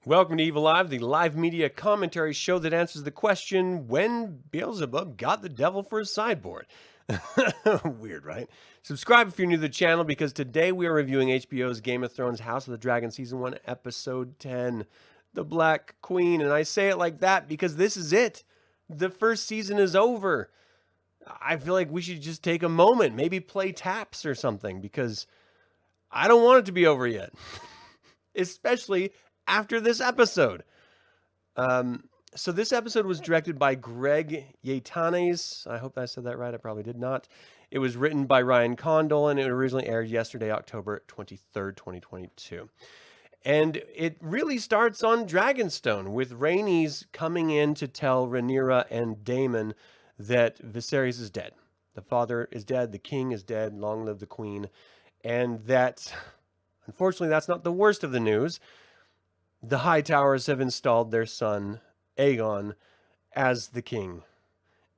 Welcome to Evilive, the live media commentary show that answers the question, when Beelzebub got the devil for his sideboard. Weird, right? Subscribe if you're new to the channel, because today we are reviewing HBO's Game of Thrones House of the Dragon Season 1, Episode 10, The Black Queen. And I say it like that because this is it. The first season is over. I feel like we should just take a moment, maybe play taps or something, because I don't want it to be over yet. Especially after this episode. So this episode was directed by Greg Yaitanes. I hope I said that right. I probably did not. It was written by Ryan Condal, and it originally aired yesterday, October 23rd, 2022. And it really starts on Dragonstone, with Rhaenys coming in to tell Rhaenyra and Daemon that Viserys is dead. The father is dead, the king is dead, long live the queen. And that, unfortunately, that's not the worst of the news. The Hightowers have installed their son, Aegon, as the king.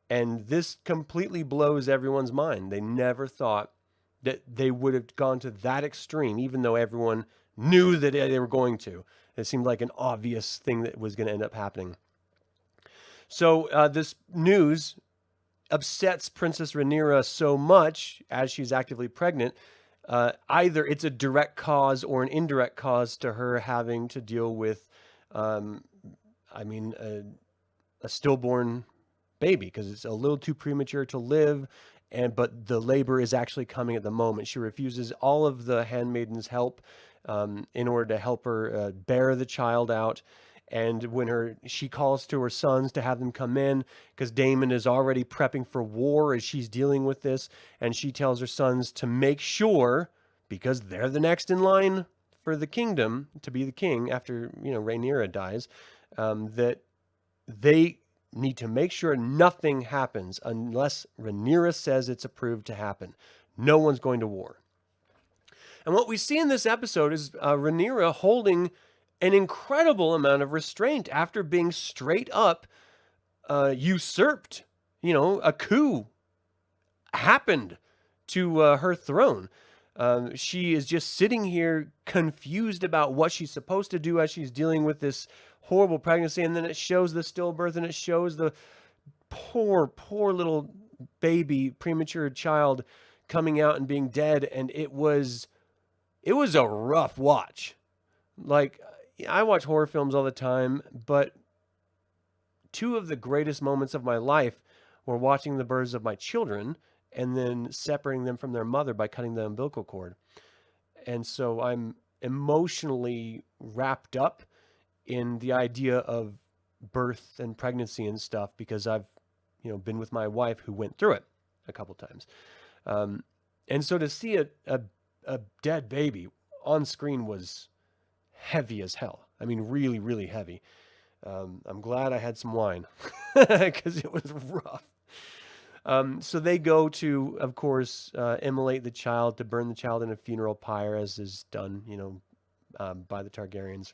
And this completely blows everyone's mind. They never thought that they would have gone to that extreme, even though everyone knew that they were going to. It seemed like an obvious thing that was going to end up happening. So this news upsets Princess Rhaenyra so much, as she's actively pregnant. Either it's a direct cause or an indirect cause to her having to deal with, a stillborn baby, because it's a little too premature to live, but the labor is actually coming at the moment. She refuses all of the handmaiden's help in order to help her bear the child out. And when she calls to her sons to have them come in, because Daemon is already prepping for war as she's dealing with this, and she tells her sons to make sure, because they're the next in line for the kingdom to be the king after Rhaenyra dies, that they need to make sure nothing happens unless Rhaenyra says it's approved to happen. No one's going to war. And what we see in this episode is Rhaenyra holding an incredible amount of restraint after being straight up usurped. A coup happened to her throne. She is just sitting here confused about what she's supposed to do as she's dealing with this horrible pregnancy. And then it shows the stillbirth, and it shows the poor little baby, premature child coming out and being dead. And it was a rough watch. Like, I watch horror films all the time, but two of the greatest moments of my life were watching the births of my children and then separating them from their mother by cutting the umbilical cord. And so I'm emotionally wrapped up in the idea of birth and pregnancy and stuff, because I've been with my wife who went through it a couple times. And so to see a dead baby on screen was heavy as hell. I mean, really, really heavy. I'm glad I had some wine because it was rough. So they go to, of course, immolate the child, to burn the child in a funeral pyre, as is done, by the Targaryens.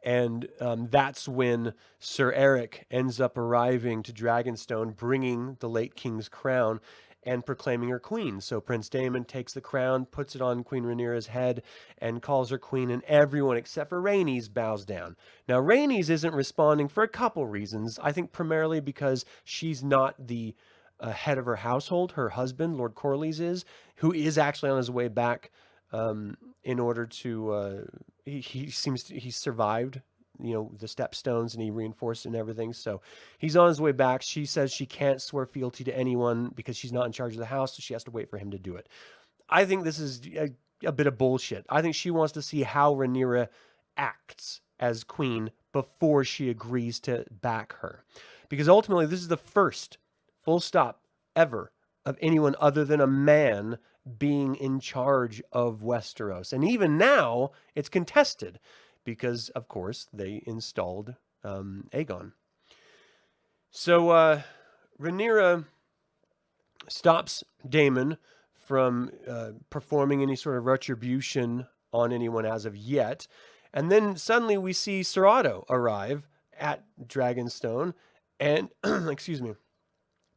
And that's when Sir Eric ends up arriving to Dragonstone, bringing the late king's crown and proclaiming her queen. So Prince Daemon takes the crown, puts it on Queen Rhaenyra's head, and calls her queen, and everyone except for Rhaenys bows down. Now, Rhaenys isn't responding for a couple reasons. I think primarily because she's not the head of her household. Her husband, Lord Corlys, is, who is actually on his way back in order to... he survived the stepstones, and he reinforced and everything. So he's on his way back. She says she can't swear fealty to anyone because she's not in charge of the house, so she has to wait for him to do it. I think this is a bit of bullshit. I think she wants to see how Rhaenyra acts as queen before she agrees to back her. Because ultimately, this is the first full stop ever of anyone other than a man being in charge of Westeros. And even now, it's contested, because, of course, they installed Aegon. So Rhaenyra stops Daemon from performing any sort of retribution on anyone as of yet. And then suddenly we see Ser Otto arrive at Dragonstone, and, excuse me,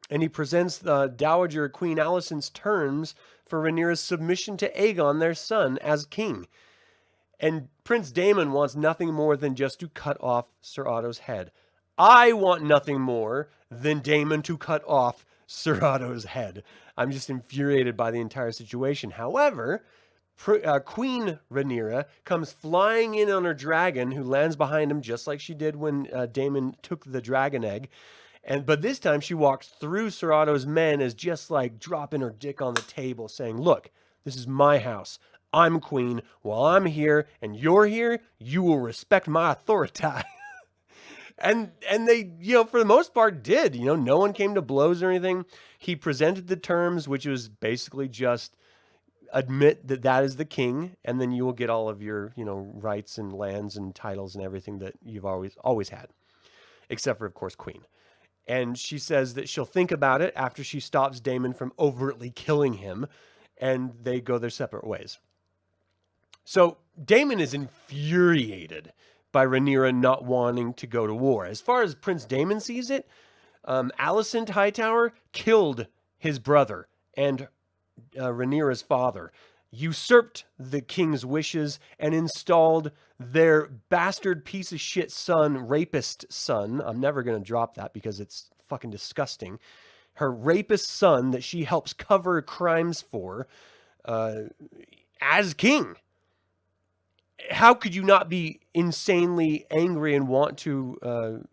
and he presents the Dowager Queen Alicent's terms for Rhaenyra's submission to Aegon, their son, as king. And Prince Daemon wants nothing more than just to cut off Sir Otto's head. I want nothing more than Daemon to cut off Sir Otto's head. I'm just infuriated by the entire situation. However, Queen Rhaenyra comes flying in on her dragon, who lands behind him just like she did when Daemon took the dragon egg. But this time she walks through Sir Otto's men as just like dropping her dick on the table, saying, "Look, this is my house. I'm queen. While I'm here and you're here, you will respect my authority." And they, for the most part did. No one came to blows or anything. He presented the terms, which was basically just admit that that is the king, and then you will get all of your, rights and lands and titles and everything that you've always had, except for, of course, queen. And she says that she'll think about it after she stops Daemon from overtly killing him, and they go their separate ways. So Daemon is infuriated by Rhaenyra not wanting to go to war. As far as Prince Daemon sees it, Alicent Hightower killed his brother and Rhaenyra's father, usurped the king's wishes, and installed their bastard piece of shit son, rapist son. I'm never going to drop that because it's fucking disgusting. Her rapist son that she helps cover crimes for as king. How could you not be insanely angry and want to,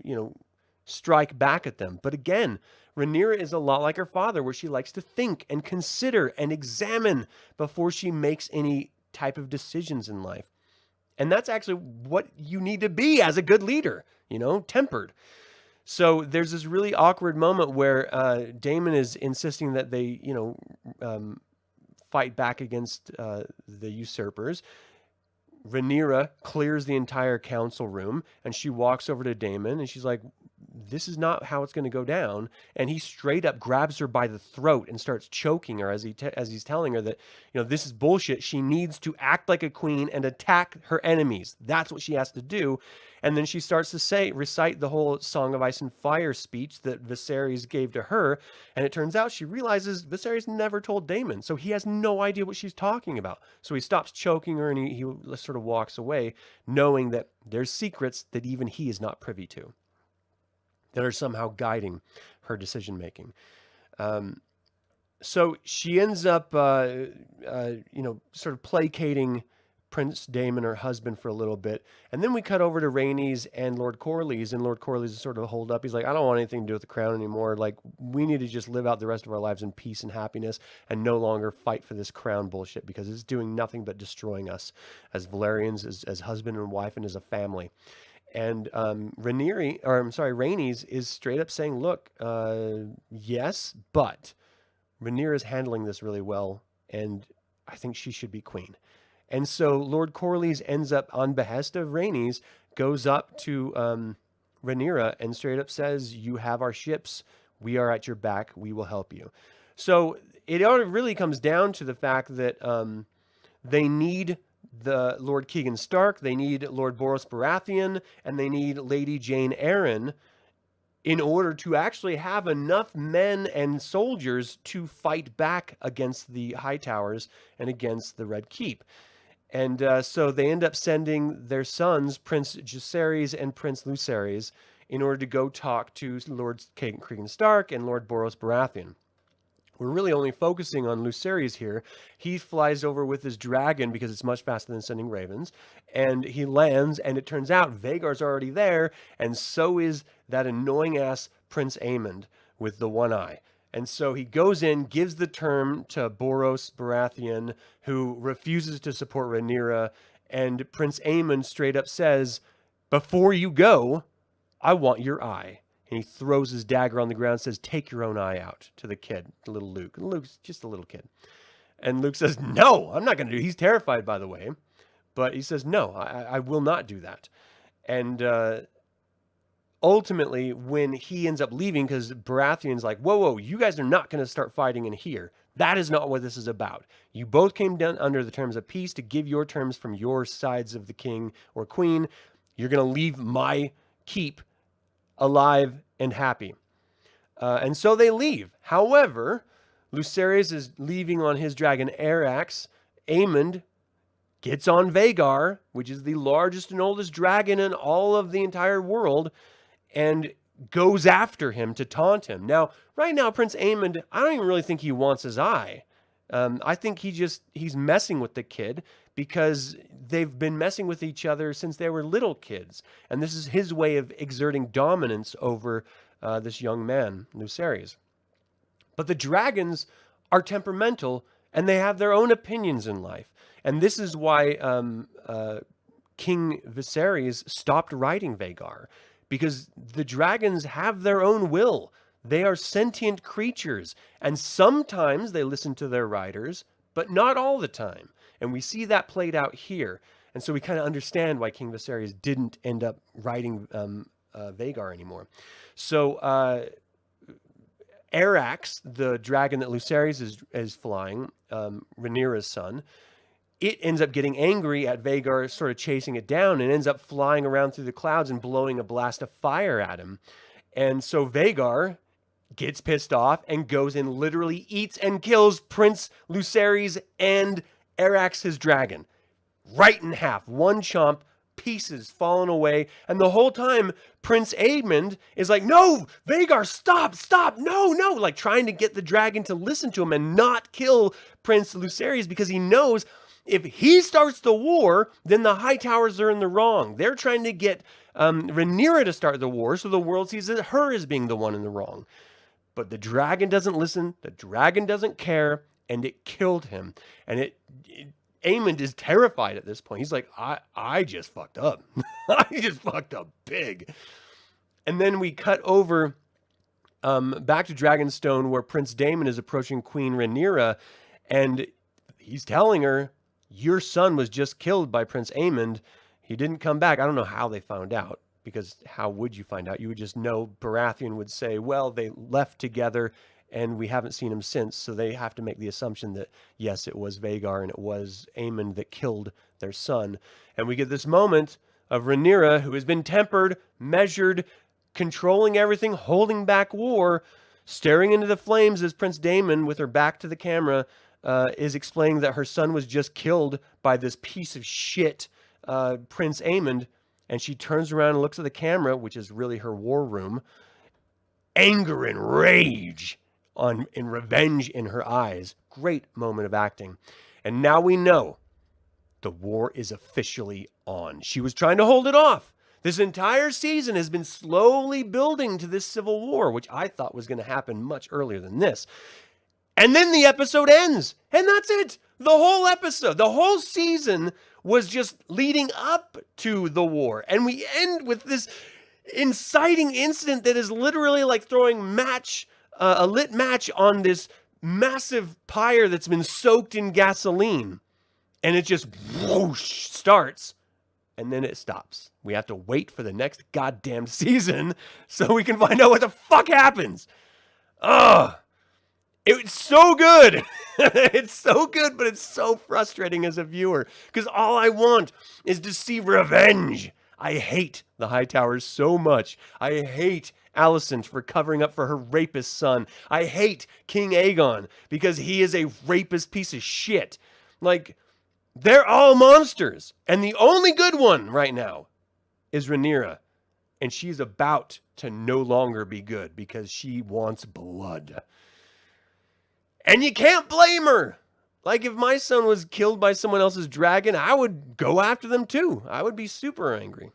strike back at them? But again, Rhaenyra is a lot like her father, where she likes to think and consider and examine before she makes any type of decisions in life. And that's actually what you need to be as a good leader, tempered. So there's this really awkward moment where Daemon is insisting that they, fight back against the usurpers. Rhaenyra clears the entire council room, and she walks over to Daemon, and she's like, "This is not how it's going to go down." And he straight up grabs her by the throat and starts choking her as he's telling her that, this is bullshit. She needs to act like a queen and attack her enemies. That's what she has to do. And then she starts to recite the whole Song of Ice and Fire speech that Viserys gave to her. And it turns out she realizes Viserys never told Daemon, so he has no idea what she's talking about. So he stops choking her, and he sort of walks away, knowing that there's secrets that even he is not privy to, that are somehow guiding her decision making. So she ends up, sort of placating Prince Daemon, her husband, for a little bit. And then we cut over to Rhaenys and Lord Corlys, and Lord Corlys is sort of hold up. He's like, "I don't want anything to do with the crown anymore. Like, we need to just live out the rest of our lives in peace and happiness and no longer fight for this crown bullshit, because it's doing nothing but destroying us as Valerians, as husband and wife, and as a family." And Rhaenys is straight up saying, "Look, yes, but Rhaenyra is handling this really well, and I think she should be queen." And so Lord Corlys ends up, on behest of Rhaenys, goes up to Rhaenyra and straight up says, "You have our ships. We are at your back. We will help you." So it really comes down to the fact that they need the Lord Keegan Stark, they need Lord Boros Baratheon, and they need Lady Jane Arryn in order to actually have enough men and soldiers to fight back against the Hightowers and against the Red Keep. And so they end up sending their sons, Prince Jacaerys and Prince Lucerys, in order to go talk to Lord Keegan Stark and Lord Boros Baratheon. We're really only focusing on Lucerys here. He flies over with his dragon because it's much faster than sending ravens. And he lands, and it turns out Vhagar's already there, and so is that annoying-ass Prince Aemond with the one eye. And so he goes in, gives the term to Boros Baratheon, who refuses to support Rhaenyra, and Prince Aemond straight up says, "Before you go, I want your eye." And he throws his dagger on the ground and says, "Take your own eye out," to the kid, to little Luke. And Luke's just a little kid. And Luke says, "No, I'm not going to do it." He's terrified, by the way. But he says, "No, I will not do that." And ultimately, when he ends up leaving, because Baratheon's like, whoa, you guys are not going to start fighting in here. That is not what this is about. You both came down under the terms of peace to give your terms from your sides of the king or queen. You're going to leave my keep alive and happy. And so they leave. However, Lucerys is leaving on his dragon Arax. Aemond gets on Vhagar, which is the largest and oldest dragon in all of the entire world, and goes after him to taunt him. Now, right now, Prince Aemond, I don't even really think he wants his eye. I think he's messing with the kid because they've been messing with each other since they were little kids. And this is his way of exerting dominance over this young man, Lucerys. But the dragons are temperamental and they have their own opinions in life. And this is why King Viserys stopped riding Vhagar, because the dragons have their own will. They are sentient creatures, and sometimes they listen to their riders, but not all the time. And we see that played out here. And so we kind of understand why King Viserys didn't end up riding Vhagar anymore. So Arax, the dragon that Lucerys is flying, Rhaenyra's son, it ends up getting angry at Vhagar, sort of chasing it down, and ends up flying around through the clouds and blowing a blast of fire at him. And so Vhagar gets pissed off and goes and literally eats and kills Prince Lucerys and Arax, his dragon, right in half. One chomp, pieces falling away. And the whole time, Prince Aemond is like, no, Vhagar, stop, no, like trying to get the dragon to listen to him and not kill Prince Lucerys, because he knows if he starts the war, then the Hightowers are in the wrong. They're trying to get Rhaenyra to start the war, so the world sees her as being the one in the wrong. But the dragon doesn't listen. The dragon doesn't care, and it killed him. And Aemond is terrified at this point. He's like, I just fucked up. I just fucked up big. And then we cut over back to Dragonstone, where Prince Daemon is approaching Queen Rhaenyra, and he's telling her, your son was just killed by Prince Aemond. He didn't come back. I don't know how they found out, because how would you find out? You would just know. Baratheon would say, well, they left together and we haven't seen him since. So they have to make the assumption that, yes, it was Vhagar and it was Aemond that killed their son. And we get this moment of Rhaenyra, who has been tempered, measured, controlling everything, holding back war, staring into the flames as Prince Daemon, with her back to the camera, is explaining that her son was just killed by this piece of shit, Prince Aemond. And she turns around and looks at the camera, which is really her war room, anger and rage in revenge in her eyes. Great moment of acting. And now we know the war is officially on. She was trying to hold it off. This entire season has been slowly building to this civil war, which I thought was going to happen much earlier than this. And then the episode ends, and that's it. The whole episode, the whole season was just leading up to the war. And we end with this inciting incident that is literally like throwing a lit match on this massive pyre that's been soaked in gasoline. And it just whoosh starts, and then it stops. We have to wait for the next goddamn season so we can find out what the fuck happens. Ugh. It's so good. It's so good, but it's so frustrating as a viewer, because all I want is to see revenge. I hate the Hightowers so much. I hate Alicent for covering up for her rapist son. I hate King Aegon because he is a rapist piece of shit. Like, they're all monsters. And the only good one right now is Rhaenyra. And she's about to no longer be good because she wants blood. And you can't blame her. Like, if my son was killed by someone else's dragon, I would go after them too. I would be super angry.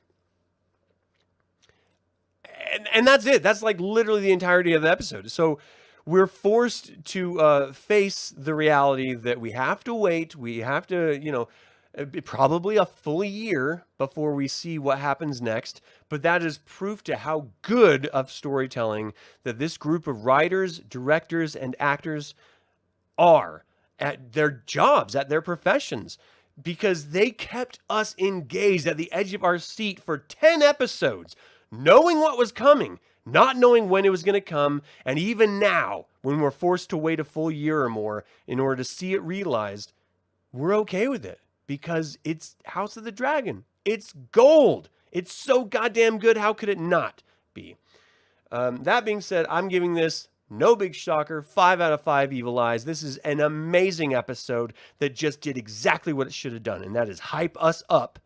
And that's it. That's like literally the entirety of the episode. So we're forced to face the reality that we have to wait. We have to, probably a full year before we see what happens next. But that is proof to how good of storytelling that this group of writers, directors, and actors are at their jobs, at their professions, because they kept us engaged at the edge of our seat for 10 episodes, knowing what was coming, not knowing when it was going to come. And even now, when we're forced to wait a full year or more in order to see it realized, we're okay with it because it's House of the Dragon. It's gold. It's so goddamn good. How could it not be? That being said, I'm giving this No big shocker, 5 out of 5 evil eyes. This is an amazing episode that just did exactly what it should have done, and that is hype us up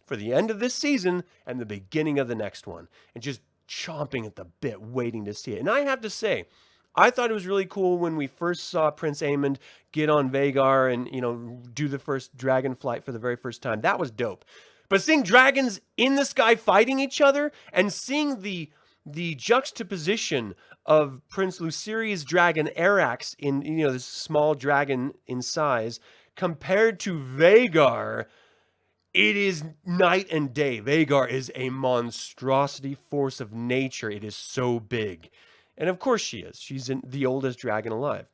for the end of this season and the beginning of the next one, and just chomping at the bit, waiting to see it. And I have to say, I thought it was really cool when we first saw Prince Aemond get on Vhagar and, do the first dragon flight for the very first time. That was dope. But seeing dragons in the sky fighting each other and seeing the juxtaposition of Prince Luceria's dragon Arax in, this small dragon in size compared to Vhagar, it is night and day. Vhagar is a monstrosity force of nature. It is so big. And of course she is. She's the oldest dragon alive.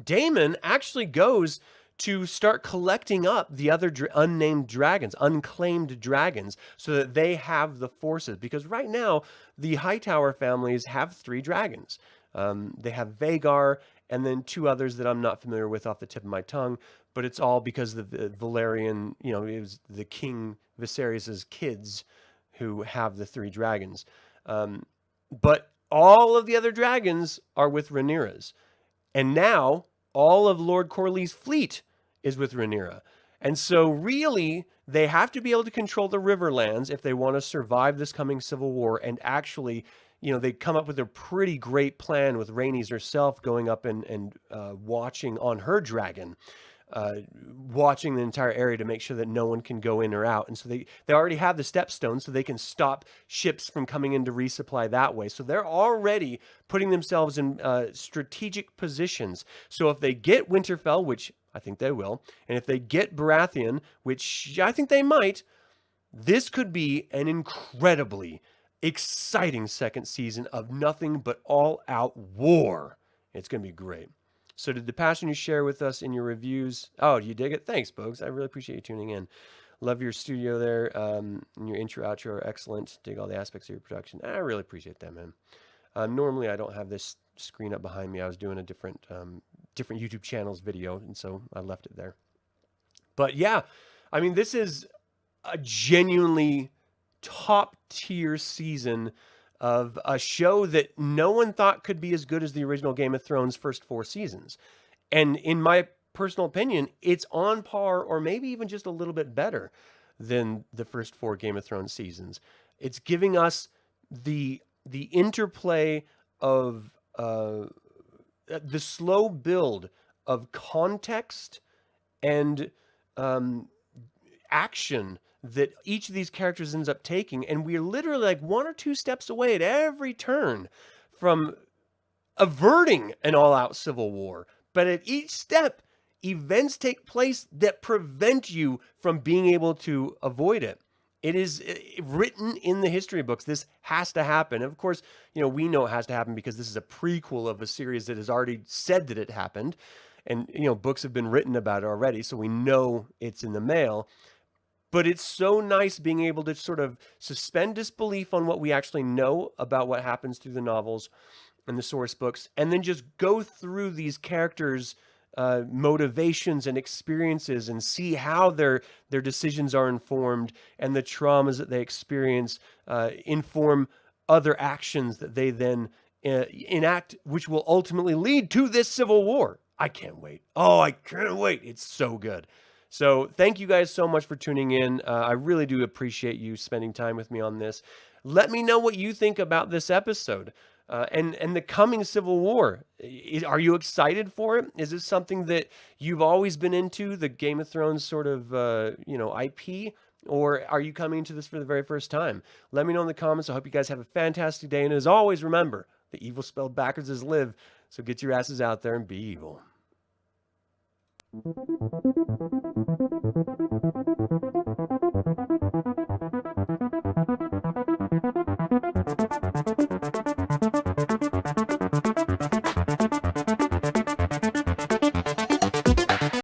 Daemon actually goes to start collecting up the other unnamed dragons, unclaimed dragons, so that they have the forces. Because right now, the Hightower families have 3 dragons. They have Vhagar and then 2 others that I'm not familiar with off the tip of my tongue, but it's all because of the Valerian, it was the King Viserys' kids who have the 3 dragons. But all of the other dragons are with Rhaenyra's. And now, all of Lord Corlys' fleet is with Rhaenyra. And so really, they have to be able to control the Riverlands if they want to survive this coming civil war. And actually, they come up with a pretty great plan with Rhaenys herself going up and watching on her dragon, watching the entire area to make sure that no one can go in or out. And so they already have the stepstones, so they can stop ships from coming in to resupply that way. So they're already putting themselves in strategic positions. So if they get Winterfell, which I think they will, and if they get Baratheon, which I think they might, this could be an incredibly exciting second season of nothing but all-out war. It's going to be great. So did the passion you share with us in your reviews? Oh, do you dig it? Thanks, Bogues. I really appreciate you tuning in. Love your studio there. And your intro, outro are excellent. Dig all the aspects of your production. I really appreciate that, man. Normally, I don't have this screen up behind me. I was doing a different YouTube channel's video, and so I left it there. But yeah, I mean, this is a genuinely top-tier season of a show that no one thought could be as good as the original Game of Thrones first 4 seasons. And in my personal opinion, it's on par or maybe even just a little bit better than the first 4 Game of Thrones seasons. It's giving us the interplay of the slow build of context and action that each of these characters ends up taking. And we're literally like 1 or 2 steps away at every turn from averting an all-out civil war. But at each step, events take place that prevent you from being able to avoid it. It is written in the history books. This has to happen. Of course, we know it has to happen because this is a prequel of a series that has already said that it happened. And, books have been written about it already, so we know it's in the mail. But it's so nice being able to sort of suspend disbelief on what we actually know about what happens through the novels and the source books, and then just go through these characters' motivations and experiences and see how their decisions are informed, and the traumas that they experience inform other actions that they then enact, which will ultimately lead to this civil war. I can't wait. Oh, I can't wait. It's so good. So thank you guys so much for tuning in. I really do appreciate you spending time with me on this. Let me know what you think about this episode and the coming Civil War. Are you excited for it? Is this something that you've always been into, the Game of Thrones sort of IP? Or are you coming into this for the very first time? Let me know in the comments. I hope you guys have a fantastic day. And as always, remember, the evil spelled backwards is live. So get your asses out there and be evil.